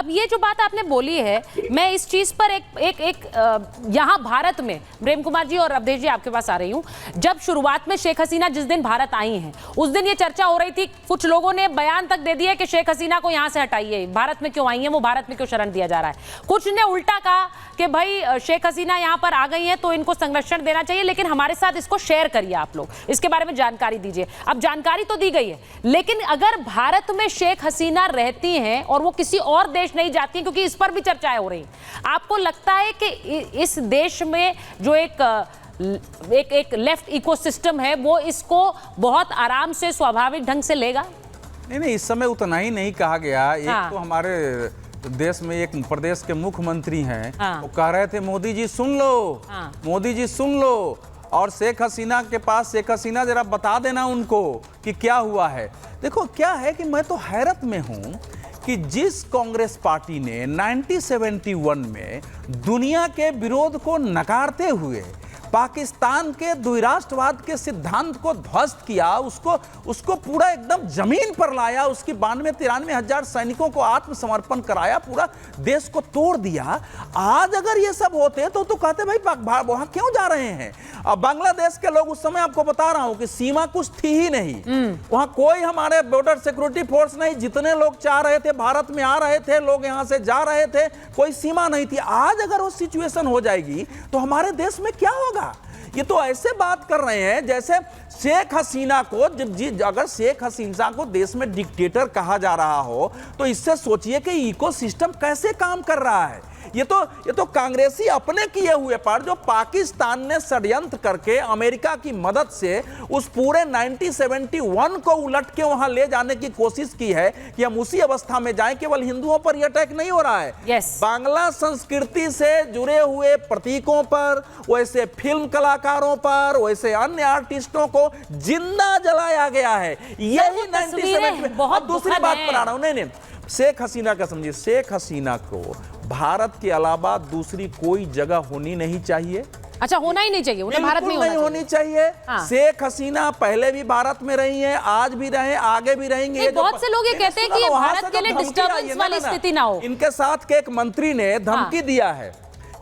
अब ये जो बात आपने बोली है, मैं इस चीज पर एक यहाँ भारत में, प्रेम कुमार जी और अवधेश जी आपके पास आ रही हूँ। जब शुरुआत में शेख हसीना जिस दिन भारत आई हैं, उस दिन ये चर्चा हो रही थी, कुछ लोगों ने बयान तक दे दिया कि शेख हसीना को यहाँ से हटाइए, भारत में क्यों आई है, वो भारत में क्यों शरण दिया जा रहा है। कुछ ने उल्टा कहा कि भाई शेख हसीना यहाँ पर आ गई हैं तो इनको संरक्षण देना चाहिए, लेकिन हमारे साथ इसको शेयर करिए, आप लोग इसके बारे में जानकारी दीजिए। अब जानकारी तो दी गई है, लेकिन अगर भारत में शेख हसीना रहती हैं और वो किसी और देश नहीं जाती हैं, क्योंकि इस पर भी चर्चाएं हो रही, आपको लगता है कि इस देश में जो एक लेफ्ट इकोसिस्टम है वो इसको बहुत आराम से स्वाभाविक ढंग से लेगा? नहीं, इस समय उतना ही नहीं कहा गया। एक तो हमारे देश में एक प्रदेश के मुख्यमंत्री हैं, वो कह रहे थे मोदी जी सुन लो, मोदी जी सुन लो, और शेख हसीना के पास, शेख हसीना जरा बता देना उनको कि क्या हुआ है। देखो क्या है कि मैं तो हैरत में हूं कि जिस कांग्रेस पार्टी ने 1971 में दुनिया के विरोध को नकारते हुए पाकिस्तान के द्विराष्ट्रवाद के सिद्धांत को ध्वस्त किया, उसको पूरा एकदम जमीन पर लाया, उसकी 92-93 हजार सैनिकों को आत्मसमर्पण कराया, पूरा देश को तोड़ दिया। आज अगर ये सब होते तो कहते भाई वहां क्यों जा रहे हैं। अब बांग्लादेश के लोग, उस समय आपको बता रहा हूं कि सीमा कुछ थी ही नहीं, वहां कोई हमारे बॉर्डर सिक्योरिटी फोर्स नहीं, जितने लोग चाह रहे थे भारत में आ रहे थे, लोग यहां से जा रहे थे, कोई सीमा नहीं थी। आज अगर वो सिचुएशन हो जाएगी तो हमारे देश में क्या होगा। ये तो ऐसे बात कर रहे हैं जैसे शेख हसीना को, अगर शेख हसीना को देश में डिक्टेटर कहा जा रहा हो तो इससे सोचिए कि इकोसिस्टम कैसे काम कर रहा है। ये तो कांग्रेसी अपने किए हुए पर, जो पाकिस्तान ने षड्यंत्र करके अमेरिका की मदद से उस पूरे 1971 को उलट के वहां ले जाने की कोशिश की है कि हम उसी अवस्था में जाएं। केवल हिंदुओं पर यह अटैक नहीं हो रहा है, बांग्ला संस्कृति से जुड़े हुए प्रतीकों पर, वैसे फिल्म कलाकारों पर, वैसे अन्य आर्टिस्टों को जिंदा जलाया गया है। यही 1970 बहुत दूसरी बात पर आ रहा हूं। नहीं, शेख हसीना का समझिए, शेख हसीना को भारत के अलावा दूसरी कोई जगह होनी नहीं चाहिए। अच्छा, होना ही नहीं चाहिए, उन्हें भारत में नहीं होनी चाहिए। शेख हसीना पहले भी भारत में रही हैं, आज भी रहे, आगे भी रहेंगे। बहुत से लोग ये कहते हैं कि भारत के लिए डिस्टर्बेंस वाली स्थिति ना हो। इनके साथ के एक मंत्री ने धमकी दिया है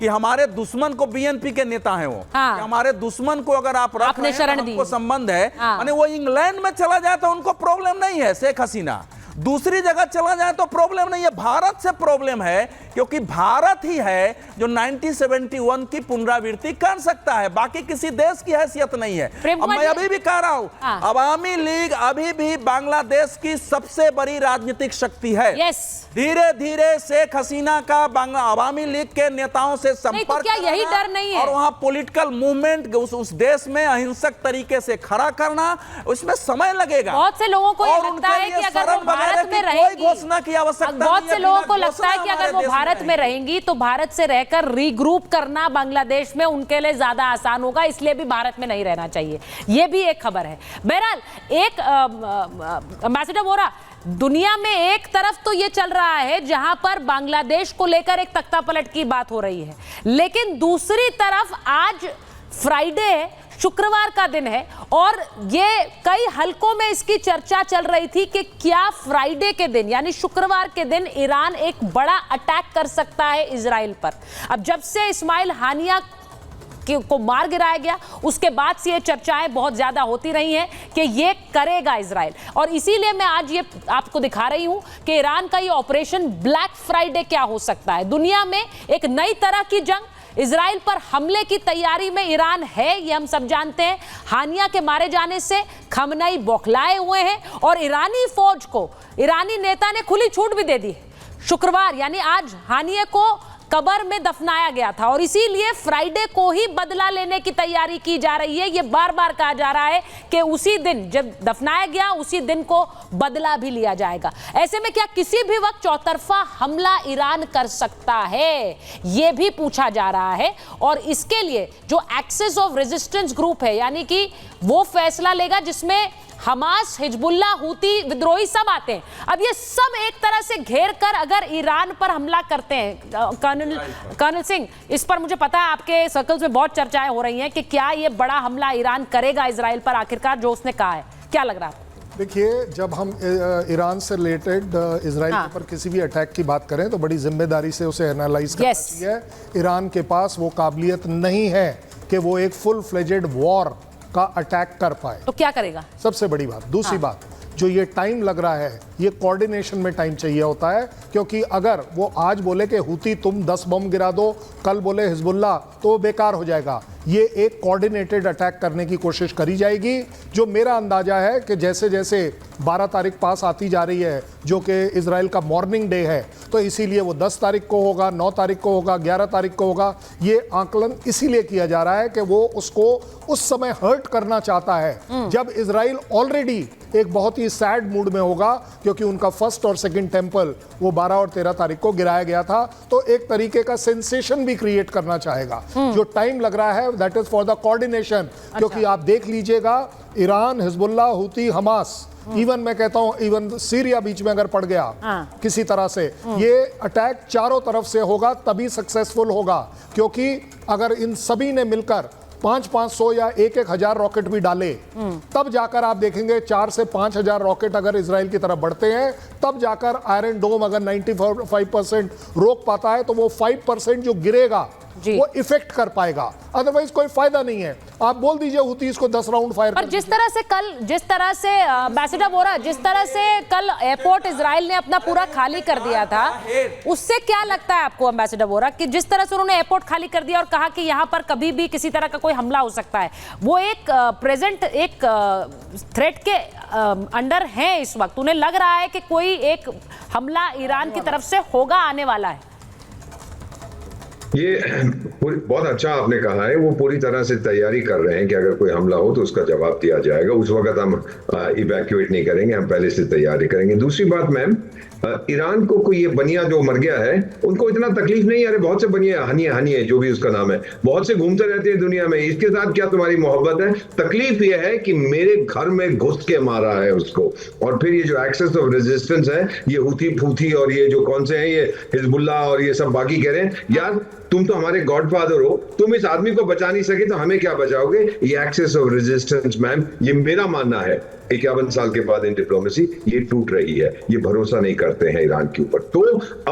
कि हमारे दुश्मन को, बीएनपी के नेता हैं वो, कि हमारे दुश्मन को अगर आप रख रहे हैं, हमको संबंध है, यानी वो इंग्लैंड में चला जाए तो उनको प्रॉब्लम नहीं है, शेख हसीना दूसरी जगह चला जाए तो प्रॉब्लम नहीं है। भारत से प्रॉब्लम है, क्योंकि भारत ही है जो 1971 की पुनरावृत्ति कर सकता है, बाकी किसी देश की हैसियत नहीं है। अब मैं अभी भी कह रहा हूं, अवामी लीग अभी भी बांग्लादेश की सबसे बड़ी राजनीतिक शक्ति है। धीरे धीरे शेख हसीना का अवामी लीग के नेताओं से संपर्क, क्या यही डर नहीं है, और वहां पॉलिटिकल मूवमेंट उस देश में अहिंसक तरीके से खड़ा करना, उसमें समय लगेगा। बहुत से लोगों को लगता है कि अगर वो भारत में रहेंगी, घोषणा की आवश्यकता, बहुत से लोगों को लगता है कि अगर वो भारत में रहेंगी तो भारत से रहकर रीग्रुप करना बांग्लादेश में उनके लिए ज्यादा आसान होगा, इसलिए भी भारत में नहीं रहना चाहिए। ये भी एक खबर है। बहरहाल, एक एम्बेसडर वोरा, दुनिया में एक तरफ तो ये चल रहा है जहां पर बांग्लादेश को लेकर एक तख्ता पलट की बात हो रही है, लेकिन दूसरी तरफ आज फ्राइडे, शुक्रवार का दिन है, और ये कई हलकों में इसकी चर्चा चल रही थी कि क्या फ्राइडे के दिन, यानी शुक्रवार के दिन, ईरान एक बड़ा अटैक कर सकता है इजराइल पर। अब जब से इस्माइल हानिया को मार गिराया गया, उसके बाद से ये चर्चाएं बहुत ज्यादा होती रही हैं कि ये करेगा इजराइल, और इसीलिए मैं आज ये आपको दिखा रही हूं कि ईरान का ये ऑपरेशन ब्लैक फ्राइडे क्या हो सकता है। दुनिया में एक नई तरह की जंग, इजराइल पर हमले की तैयारी में ईरान है, ये हम सब जानते हैं। हानिया के मारे जाने से खमनई बौखलाए हुए हैं, और ईरानी फौज को ईरानी नेता ने खुली छूट भी दे दी है। शुक्रवार यानी आज हानिया को कब्र में दफनाया गया था, और इसीलिए फ्राइडे को ही बदला लेने की तैयारी की जा रही है। ये बार बार कहा जा रहा है कि उसी दिन जब दफनाया गया, उसी दिन को बदला भी लिया जाएगा। ऐसे में क्या किसी भी वक्त चौतरफा हमला ईरान कर सकता है, ये भी पूछा जा रहा है, और इसके लिए जो एक्सेस ऑफ रेजिस्टेंस ग्रुप है, यानी कि वो फैसला लेगा जिसमें हमास, हिजबुल्लाह, हूती विद्रोही सब आते हैं। अब ये सब एक तरह से घेर कर अगर ईरान पर हमला करते हैं, कर्नल सिंह, इस पर मुझे पता है आपके सर्कल्स में बहुत चर्चाएं हो रही हैं कि क्या ये बड़ा हमला ईरान करेगा इजराइल पर, आखिरकार जो उसने कहा है, क्या लग रहा है? देखिए, जब हम ईरान से रिलेटेड इजराइल के ऊपर किसी भी अटैक की बात करें तो बड़ी जिम्मेदारी से उसे एनालाइज करना चाहिए। ईरान के पास वो काबिलियत नहीं है कि वो एक फुल फ्लेजेड वॉर का अटैक कर पाए। तो क्या करेगा? सबसे बड़ी बात। दूसरी बात, जो ये टाइम लग रहा है, ये कोऑर्डिनेशन में टाइम चाहिए होता है, क्योंकि अगर वो आज बोले कि हुती तुम 10 बम गिरा दो, कल बोले हिजबुल्लाह, तो बेकार हो जाएगा। ये एक कोऑर्डिनेटेड अटैक करने की कोशिश करी जाएगी। जो मेरा अंदाजा है कि जैसे जैसे 12 तारीख पास आती जा रही है, जो कि इजराइल का मॉर्निंग डे है, तो इसीलिए वो 10 तारीख को होगा, 9 तारीख को होगा, 11 तारीख को होगा। ये आकलन इसीलिए किया जा रहा है कि वो उसको उस समय हर्ट करना चाहता है जब इजराइल ऑलरेडी एक बहुत ही सैड मूड में होगा, क्योंकि उनका फर्स्ट और सेकंड टेम्पल वो 12 और 13 तारीख को गिराया गया था। तो एक तरीके का सेंसेशन भी क्रिएट करना चाहेगा। जो टाइम लग रहा है that is for the coordination. क्योंकि आप देख लीजिएगा, ईरान, हिजबुल्लाह, हुती, हमास, इवन मैं कहता हूं इवन सीरिया बीच में अगर पड़ गया किसी तरह से, ये अटैक चारों तरफ से होगा तभी सक्सेसफुल होगा। क्योंकि अगर इन सभी ने मिलकर 500 या 1,000 रॉकेट भी डाले, तब जाकर आप देखेंगे 4 से 5,000 रॉकेट अगर इजराइल की तरफ बढ़ते हैं, तब जाकर आयरन डोम अगर 95% रोक पाता है, तो वो 5% जो गिरेगा वो इफेक्ट कर पाएगा। अदरवाइज कोई फायदा नहीं है। आप बोल दीजिए हुतीस को 10 राउंड फायर पर जिस तरह से एम्बेसडर बोरा, जिस तरह से कल एयरपोर्ट इजराइल ने अपना पूरा खाली कर दिया था, उससे क्या लगता है आपको एम्बेसडर बोरा कि जिस तरह से उन्होंने एयरपोर्ट खाली कर दिया और कहा कि यहां पर कभी भी किसी तरह का कोई हमला हो सकता है, वो एक प्रेजेंट एक थ्रेट के अंडर है इस वक्त? उन्हें लग रहा है कि कोई एक हमला ईरान की तरफ से होगा, आने वाला है? ये बहुत अच्छा आपने कहा है। वो पूरी तरह से तैयारी कर रहे हैं कि अगर कोई हमला हो तो उसका जवाब दिया जाएगा। उस वक्त हम इवैक्यूएट नहीं करेंगे, हम पहले से तैयारी करेंगे। दूसरी बात मैम, ईरान को कोई ये बनिया जो मर गया है, उनको इतना तकलीफ नहीं है। अरे बहुत से बनिया हनी है जो भी उसका नाम है, बहुत से घूमते रहते हैं दुनिया में, इसके साथ क्या तुम्हारी मोहब्बत है? तकलीफ ये है कि मेरे घर में घुस के मारा है उसको। और फिर ये जो एक्सेस ऑफ रेजिस्टेंस है, ये हुती फूथी और ये जो कौन से हैं, ये हिजबुल्लाह और ये सब बाकी कह रहे हैं, यार तुम तो हमारे गॉडफादर हो, तुम इस आदमी को बचा नहीं सके तो हमें क्या बचाओगे? ये एक्सेस ऑफ रेजिस्टेंस मैम, ये मेरा मानना है 51 साल के बाद इन डिप्लोमेसी ये टूट रही है। ये भरोसा नहीं करते हैं ईरान के ऊपर। तो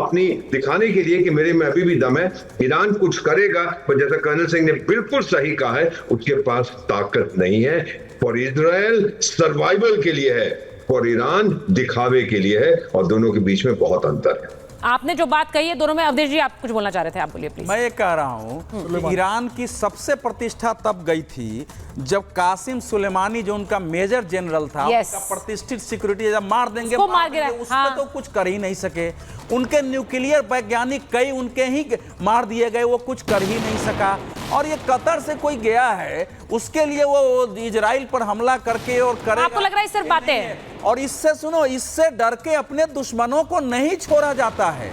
अपनी दिखाने के लिए कि मेरे में अभी भी दम है, ईरान कुछ करेगा, पर जैसा कर्नल सिंह ने बिल्कुल सही कहा है, उसके पास ताकत नहीं है। फॉर इजराइल सर्वाइवल के लिए है, फॉर ईरान दिखावे के लिए है, और दोनों के बीच में बहुत अंतर है। आपने जो बात कही है दोनों में, अवधेश जी आप कुछ बोलना चाह रहे थे, आप बोलिए प्लीज। मैं ये कह रहा हूँ ईरान की सबसे प्रतिष्ठा तब गई थी जब कासिम सुलेमानी जो उनका मेजर जनरल था, उनका प्रतिष्ठित सिक्योरिटी जब मार देंगे, उसमें तो कुछ कर ही नहीं सके। उनके न्यूक्लियर वैज्ञानिक कई उनके ही मार दिए गए, वो कुछ कर ही नहीं सका। और ये कतर से कोई गया है, उसके लिए वो इजराइल पर हमला करके और करेगा। आपको लग रहा है सिर्फ बातें? और इससे सुनो, इससे डर के अपने दुश्मनों को नहीं छोड़ा जाता है।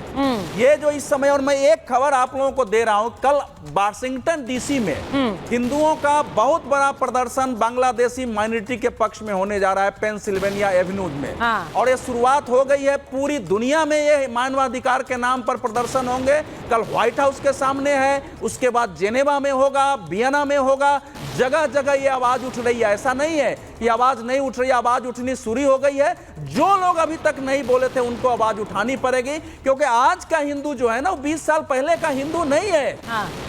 ये जो इस समय, और मैं एक खबर आप लोगों को दे रहा हूं, कल वाशिंगटन डीसी में हिंदुओं का बहुत बड़ा प्रदर्शन बांग्लादेशी माइनॉरिटी के पक्ष में होने जा रहा है, पेंसिल्वेनिया एवेन्यू में। और ये शुरुआत हो गई है, पूरी दुनिया में ये मानवाधिकार के नाम पर प्रदर्शन होंगे। कल व्हाइट हाउस के सामने है, उसके बाद जेनेवा में होगा, वियना में होगा, जगह जगह ये आवाज उठ रही है। ऐसा नहीं है कि आवाज नहीं उठ रही, आवाज उठनी शुरू हो गई है। जो लोग अभी तक नहीं बोले थे उनको आवाज उठानी पड़ेगी, क्योंकि आज का हिंदू जो है ना, वो 20 साल पहले का हिंदू नहीं है।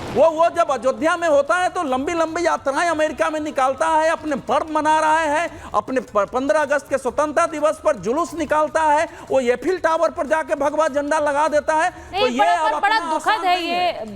वो जब अयोध्या में होता है तो लंबी लंबी यात्राएं अमेरिका में निकालता है, अपने पर्व मना रहा है, अपने 15 अगस्त के स्वतंत्रता दिवस पर जुलूस निकालता है, वो एफिल टावर पर जाके भगवा झंडा लगा देता है। तो ये बड़ा दुखद है ये।